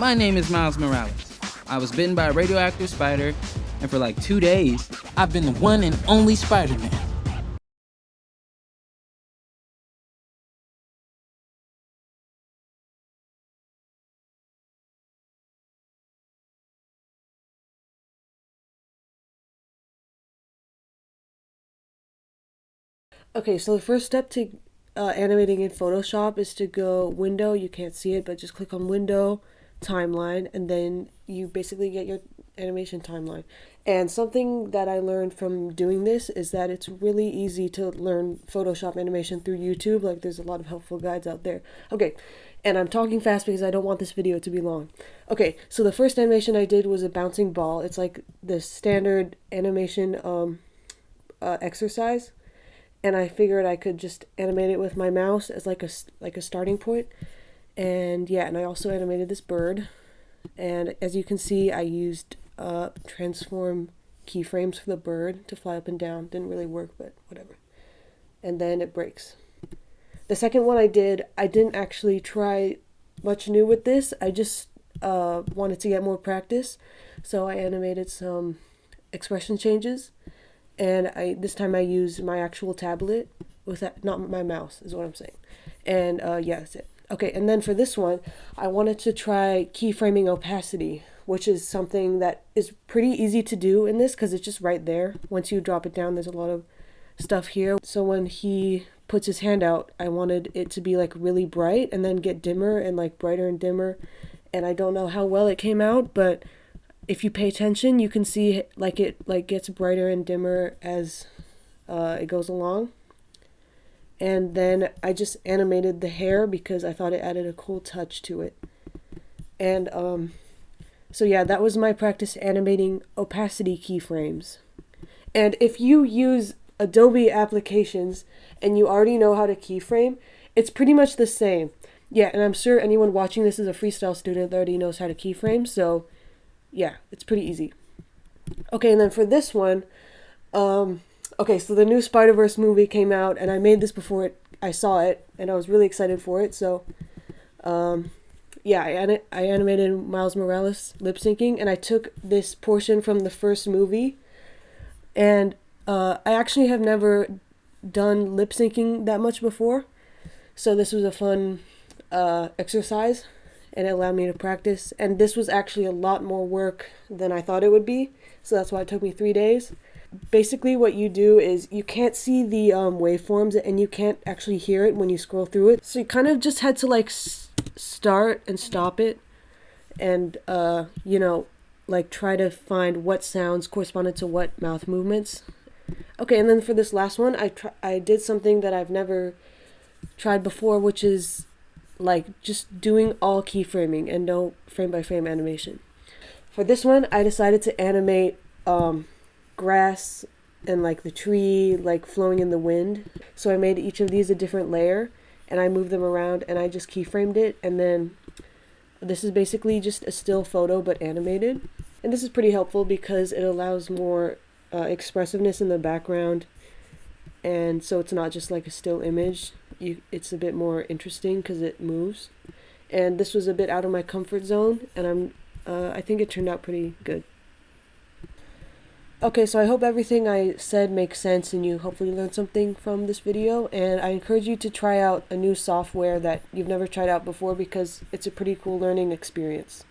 My name is Miles Morales. I was bitten by a radioactive spider, and for like 2 days, I've been the one and only Spider-Man. Okay, so the first step to animating in Photoshop is to go Window, you can't see it, but just click on Window, Timeline, and then you basically get your animation timeline. And something that I learned from doing this is that it's really easy to learn Photoshop animation through YouTube. Like, there's a lot of helpful guides out there. Okay, and I'm talking fast because I don't want this video to be long. Okay, so the first animation I did was a bouncing ball. It's like the standard animation exercise, and I figured I could just animate it with my mouse as like a starting point. And yeah, and I also animated this bird. And as you can see, I used transform keyframes for the bird to fly up and down. Didn't really work, but whatever. And then it breaks. The second one I didn't actually try much new with this. I just wanted to get more practice. So I animated some expression changes. And this time I used my actual tablet with that, not my mouse, is what I'm saying. And yeah, that's it. Okay, and then for this one, I wanted to try keyframing opacity, which is something that is pretty easy to do in this because it's just right there. Once you drop it down, there's a lot of stuff here. So when he puts his hand out, I wanted it to be like really bright and then get dimmer and like brighter and dimmer. And I don't know how well it came out, but if you pay attention, you can see like it like gets brighter and dimmer as it goes along. And then I just animated the hair because I thought it added a cool touch to it. And so yeah, that was my practice animating opacity keyframes. And if you use Adobe applications and you already know how to keyframe, it's pretty much the same. Yeah, and I'm sure anyone watching this is a freestyle student that already knows how to keyframe, so yeah, it's pretty easy. Okay, and then for this one, okay, so the new Spiderverse movie came out, and I made this before I saw it, and I was really excited for it. So, yeah, I animated Miles Morales lip syncing, and I took this portion from the first movie, and I actually have never done lip syncing that much before, so this was a fun exercise. And it allowed me to practice. And this was actually a lot more work than I thought it would be. So that's why it took me 3 days. Basically what you do is you can't see the waveforms and you can't actually hear it when you scroll through it. So you kind of just had to like start and stop it and, you know, like try to find what sounds corresponded to what mouth movements. Okay, and then for this last one, I did something that I've never tried before, which is like just doing all keyframing and no frame by frame animation. For this one, I decided to animate grass and like the tree like flowing in the wind. So I made each of these a different layer and I moved them around and I just keyframed it. And then this is basically just a still photo but animated. And this is pretty helpful because it allows more expressiveness in the background. And so it's not just like a still image. It's a bit more interesting because it moves. And this was a bit out of my comfort zone, and I think it turned out pretty good. Okay, so I hope everything I said makes sense and you hopefully learned something from this video. And I encourage you to try out a new software that you've never tried out before because it's a pretty cool learning experience.